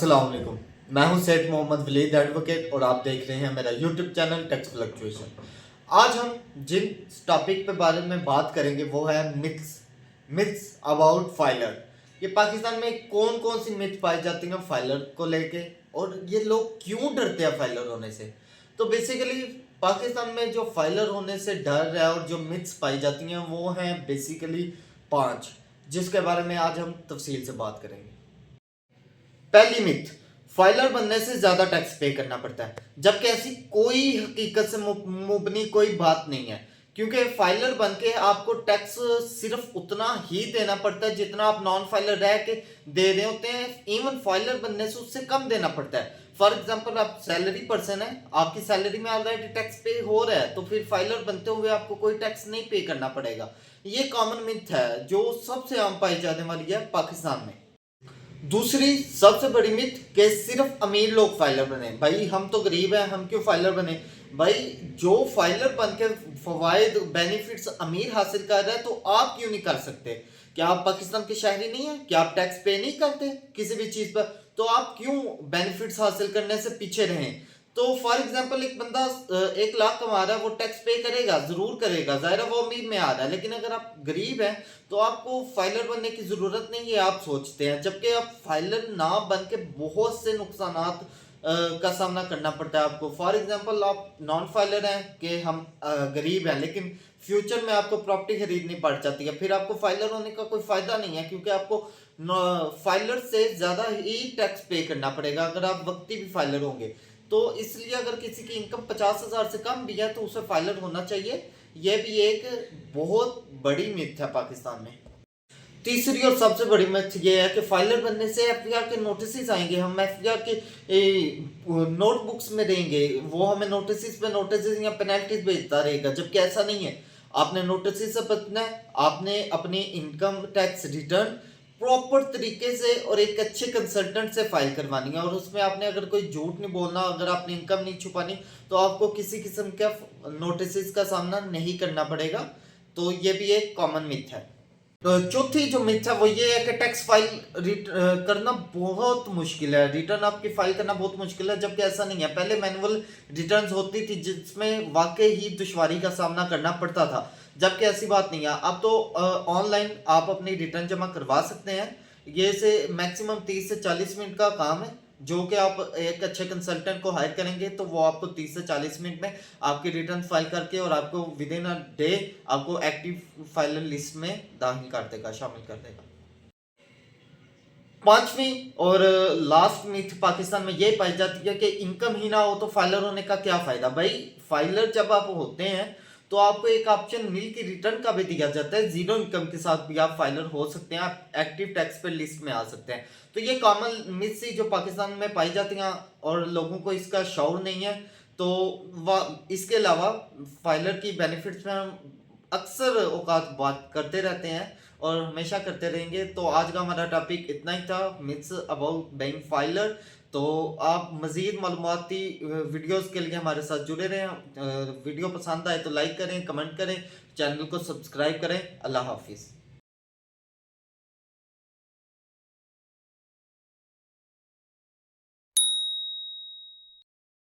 अस्सलाम वालेकुम। मैं हूं सेठ मोहम्मद वलीद एडवोकेट और आप देख रहे हैं मेरा यूट्यूब चैनल टैक्स फ्लक्चुएशन। आज हम जिन टॉपिक पे बारे में बात करेंगे वो है मिथ्स मिथ्स अबाउट फाइलर। ये पाकिस्तान में कौन कौन सी मिथ पाई जाती हैं फाइलर को लेके और ये लोग क्यों डरते हैं फाइलर होने से। तो बेसिकली पाकिस्तान में जो फाइलर होने से डर है और जो मिथ्स पाई जाती हैं वो हैं बेसिकली 5, जिसके बारे में आज हम तफसील से बात करेंगे। पहली मिथ, फाइलर बनने से ज्यादा टैक्स पे करना पड़ता है, जबकि ऐसी कोई हकीकत से मुबनी कोई बात नहीं है। क्योंकि फाइलर बन के आपको टैक्स सिर्फ उतना ही देना पड़ता है जितना आप नॉन फाइलर रह के दे रहे होते हैं। इवन फाइलर बनने से उससे कम देना पड़ता है। फॉर एग्जाम्पल आप सैलरी पर्सन है, आपकी सैलरी में ऑलरेडी टैक्स पे हो रहा है, तो फिर फाइलर बनते हुए आपको कोई टैक्स नहीं पे करना पड़ेगा। ये कॉमन मिथ है जो सबसे आम पाई जाने वाली है पाकिस्तान में। दूसरी सबसे बड़ी मिथ कि सिर्फ अमीर लोग फाइलर बने। भाई हम तो गरीब हैं, हम क्यों फाइलर बने। भाई जो फाइलर बन के फवायद बेनिफिट्स अमीर हासिल कर रहा है तो आप क्यों नहीं कर सकते। क्या आप पाकिस्तान के शहरी नहीं है, क्या आप टैक्स पे नहीं करते किसी भी चीज पर, तो आप क्यों बेनिफिट्स हासिल करने से पीछे रहें। तो फॉर एग्जाम्पल एक बंदा 1 लाख कमा रहा है, वो टैक्स पे करेगा, जरूर करेगा, जाहिर है वो अमीर में आ रहा है। लेकिन अगर आप गरीब हैं तो आपको फाइलर बनने की जरूरत नहीं है, आप सोचते हैं। जबकि आप फाइलर ना बन के बहुत से नुकसानात का सामना करना पड़ता है आपको। फॉर एग्जाम्पल आप नॉन फाइलर हैं कि हम गरीब हैं, लेकिन फ्यूचर में आपको प्रॉपर्टी खरीदनी पड़ जाती है, फिर आपको फाइलर होने का कोई फायदा नहीं है, क्योंकि आपको फाइलर से ज्यादा ही टैक्स पे करना पड़ेगा अगर आप वक्ती भी फाइलर होंगे। तो इसलिए अगर किसी की इनकम 50,000 से कम भी है तो उसे फाइलर होना चाहिए। यह भी एक बहुत बड़ी मिथ है पाकिस्तान में। तीसरी और सबसे बड़ी मिथ ये है कि फाइलर बनने से एफआईआर के नोटिस आएंगे, हम एफआईआर के नोटबुक्स में देंगे, वो हमें नोटिस पे नोटिस या पेनल्टीज भेजता रहेगा। जबकि ऐसा नहीं है। आपने नोटिस से बचना है, आपने अपनी इनकम टैक्स रिटर्न प्रॉपर तरीके से और एक अच्छे कंसल्टेंट से फाइल करवानी है, और उसमें आपने अगर कोई झूठ नहीं बोलना, अगर आपने इनकम नहीं छुपानी, तो आपको किसी किस्म का नोटिस का सामना नहीं करना पड़ेगा। तो ये भी एक कॉमन मिथ है। तो चौथी जो मिथ है वो ये है कि टैक्स फाइल करना बहुत मुश्किल है, रिटर्न आपकी फाइल करना बहुत मुश्किल है। जबकि ऐसा नहीं है। पहले मैनुअल रिटर्न्स होती थी जिसमें वाकई ही दुश्वारी का सामना करना पड़ता था, जबकि ऐसी बात नहीं है। अब तो ऑनलाइन आप अपनी रिटर्न जमा करवा सकते हैं। ये से मैक्सिमम 30 से 40 मिनट का काम है, जो कि आप एक अच्छे कंसल्टेंट को हायर करेंगे तो वो आपको 30 से 40 मिनट में आपकी रिटर्न फाइल करके और आपको विद इन अ डे आपको एक्टिव फाइलर लिस्ट में दाखिल कर देगा, शामिल कर देगा। पांचवी और लास्ट मिथ पाकिस्तान में ये पाई जाती है कि इनकम ही ना हो तो फाइलर होने का क्या फायदा। भाई फाइलर जब आप होते हैं तो आपको एक ऑप्शन नील की रिटर्न का भी दिया जाता है, जीरो इनकम के साथ भी आप फाइलर हो सकते हैं, आप एक्टिव टैक्स पे लिस्ट में आ सकते हैं। तो ये कॉमन मिथ सी जो पाकिस्तान में पाई जाती हैं और लोगों को इसका शौर नहीं है। तो इसके अलावा फाइलर की बेनिफिट्स में हम अक्सर औकात बात करते रहते हैं और हमेशा करते रहेंगे। तो आज का हमारा टॉपिक इतना ही था, मिथ्स अबाउट बीइंग फाइलर। तो आप मज़ीद मालूमाती वीडियोस के लिए हमारे साथ जुड़े रहें। वीडियो पसंद आए तो लाइक करें, कमेंट करें, चैनल को सब्सक्राइब करें। अल्लाह हाफिज़।